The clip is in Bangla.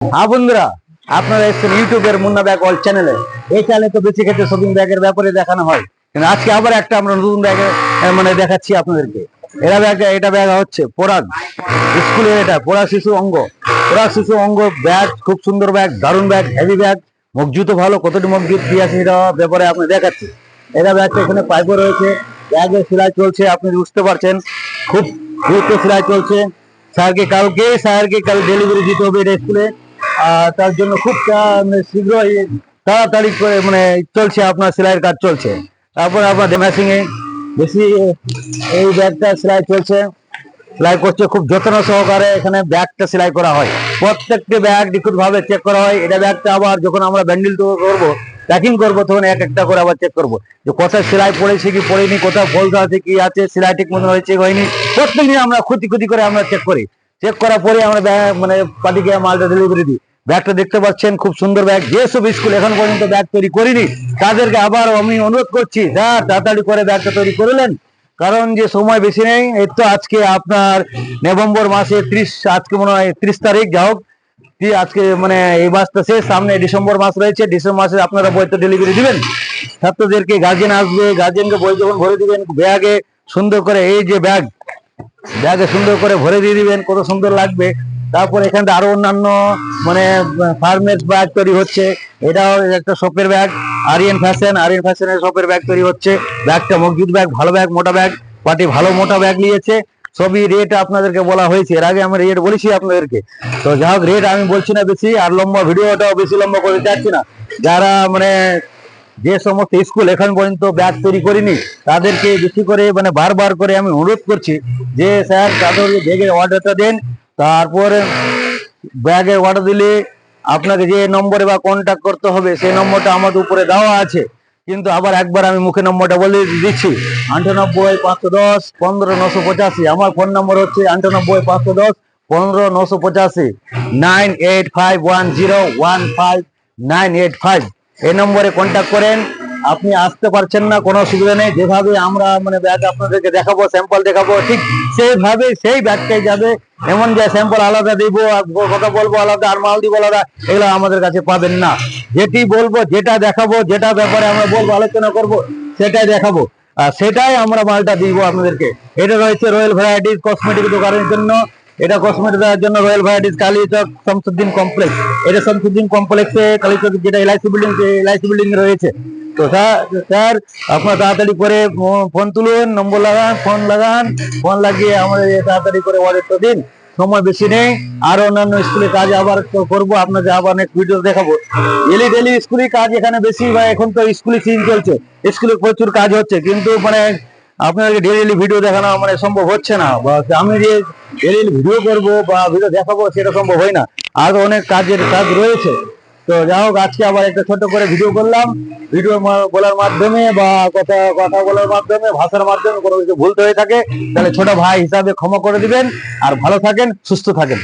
হ্যাঁ বন্ধুরা, আপনারা এসেছেন ইউটিউবের মুন্না ব্যাগ ওয়ার্ল্ড চ্যানেলে। এই চ্যানেলে তো বেশি ক্ষেত্রে শপিং ব্যাগের ব্যাপারে দেখানো হয়, কিন্তু আজকে আবার একটা আমরা নতুন ব্যাগের মানে দেখাচ্ছি আপনাদেরকে। এটা ব্যাগ হচ্ছে পরাগ স্কুলের, এটা পরাগ শিশু অঙ্গ। পরাগ শিশু অঙ্গ ব্যাগ খুব সুন্দর ব্যাগ, দারুণ ব্যাগ, হেভি ব্যাগ। মজবুত ভালো, কতটি মজবুত কি আছে এটা ব্যাপারে আপনি দেখাচ্ছি। এটা ব্যাগটা এখানে পাইপও রয়েছে, ব্যাগের সেলাই চলছে, আপনি বুঝতে পারছেন খুব দ্রুত সেলাই চলছে। স্যারকে কাল ডেলিভারি দিতে হবে এটা স্কুলে। তার জন্য খুব শীঘ্রই তাড়াতাড়ি করে মানে চলছে, আপনার সেলাইয়ের কাজ চলছে। তারপর আপনার ম্যাচিং এ বেশি এই ব্যাগটা সেলাই চলছে, সেলাই করছে খুব যত্ন সহকারে। এখানে ব্যাগটা সেলাই করা হয়, প্রত্যেকটি ব্যাগ নিখুঁত ভাবে চেক করা হয়। এটা ব্যাগটা আবার যখন আমরা ব্যান্ডেল করবো, প্যাকিং করবো, তখন এক একটা করে আবার চেক করবো যে কোথায় সেলাই পড়েছে কি পড়েনি, কোথাও ফলস আছে কি আছে, সেলাই ঠিক মতো হয়েছে হয়নি। প্রত্যেকদিন আমরা ক্ষতি করে আমরা চেক করি। চেক করার পরে আমরা মানে পার্টিকে মালটা ডেলিভারি দিই। ব্যাগটা দেখতে পাচ্ছেন খুব সুন্দর ব্যাগ। যেসব স্কুল এখন পর্যন্ত ব্যাগ তৈরি করিনি তাদেরকে আবার আমি অনুরোধ করছি, স্যার তাড়াতাড়ি করে ব্যাগটা তৈরি করলেন, কারণ যে সময় বেশি নেই। এই তো আজকে আপনার নভেম্বর মাসে 30, আজকে মনে হয় 30 তারিখ, যা হোক আজকে মানে এই মাসটা শেষ, সামনে ডিসেম্বর মাস রয়েছে। ডিসেম্বর মাসে আপনারা বই তো ডেলিভারি দিবেন, ছাত্রদেরকে গার্জেন আসবে, গার্জেনকে বই যখন ভরে দিবেন ব্যাগে সুন্দর করে, এই যে ব্যাগে সুন্দর করে ভরে দিয়ে দিবেন, কত সুন্দর লাগবে। তারপর এখান থেকে আরো অন্যান্য মানে ফার্মের ব্যাগ তৈরি হচ্ছে। এটাও একটা শপের ব্যাগ, আরিয়ান ফ্যাশনের শপের ব্যাগ তৈরি হচ্ছে। ব্যাগটা মজবুত ব্যাগ, ভালো ব্যাগ, মোটা ব্যাগ। পার্টি ভালো মোটা ব্যাগ নিয়েছে। সবই রেট আপনাদেরকে বলা হয়েছে, এর আগে আমি রেট বলেছি আপনাদেরকে। তো যা হোক, রেট আমি বলছি না বেশি, আর লম্বা ভিডিওটাও বেশি লম্বা করে যাচ্ছি না। যারা মানে যে সমস্ত স্কুল এখন পর্যন্ত ব্যাগ তৈরি করিনি তাদেরকে বেশি করে মানে বারবার করে আমি অনুরোধ করছি যে স্যার তাদের ব্যাগের অর্ডারটা দেন। তারপর ব্যাগের অর্ডার দিলে আপনাকে যে নম্বরে বা কন্ট্যাক্ট করতে হবে সেই নম্বরটা আমাদের উপরে দেওয়া আছে, কিন্তু আবার একবার আমি মুখে নম্বরটা বলে দিচ্ছি, 98 510 15 985। আমার ফোন নম্বর হচ্ছে 98 510 15 985, 9851015985। এই নম্বরে কন্ট্যাক্ট করেন। আপনি আসতে পারছেন না, কোনো অসুবিধা নেই। যেভাবে আমরা মানে ব্যাগ আপনাদেরকে দেখাবো, স্যাম্পল দেখাবো, ঠিক সেইভাবে সেই ব্যাগটাই যাবে। এমন যে স্যাম্পল আলাদা দিব, কথা বলবো আলাদা, আর মাল দিব আলাদা, এগুলো আমাদের কাছে পাবেন না। যেটি বলবো, যেটা দেখাবো, যেটা ব্যাপারে আমরা বলবো, আলোচনা করব, সেটাই দেখাবো, আর সেটাই আমরা মালটা দিব আপনাদেরকে। এটা রয়েছে রয়্যাল ভ্যারাইটিস কসমেটিক দোকানের জন্য। এটা কসমেটিক দেওয়ার জন্য royal varieties Kaliachak Shamsuddin complex. এটা শামসুদ্দিন কমপ্লেক্সে কালীচক, যেটা এলআইসি বিল্ডিং রয়েছে। তো স্যার আপনার তাড়াতাড়ি করে ফোন তুলুন, নম্বর লাগান, ফোন লাগিয়ে আমাদের তাড়াতাড়ি করে অর্ডারটা দিন। সময় বেশি নেই, আরো অন্যান্য স্কুলে কাজ আবার করবো, আপনাদের আবার নেক্সট ভিডিও দেখাবো। ডেলি স্কুলে কাজ এখানে বেশি, বা এখন তো স্কুলে সিজন চলছে, স্কুলে প্রচুর কাজ হচ্ছে, কিন্তু মানে আপনাদেরকে ডেলি ভিডিও দেখানো মানে সম্ভব হচ্ছে না, বা আমি যে ডেলি ভিডিও করবো বা ভিডিও দেখাবো সেটা সম্ভব হয় না, আরো অনেক কাজ রয়েছে। তো যাই হোক, আজকে আবার একটা ছোট করে ভিডিও করলাম। ভিডিও বলার মাধ্যমে বা কথা বলার মাধ্যমে, ভাষার মাধ্যমে কোনো কিছু ভুল হয়ে থাকে তাহলে ছোট ভাই হিসাবে ক্ষমা করে দিবেন। আর ভালো থাকেন, সুস্থ থাকেন।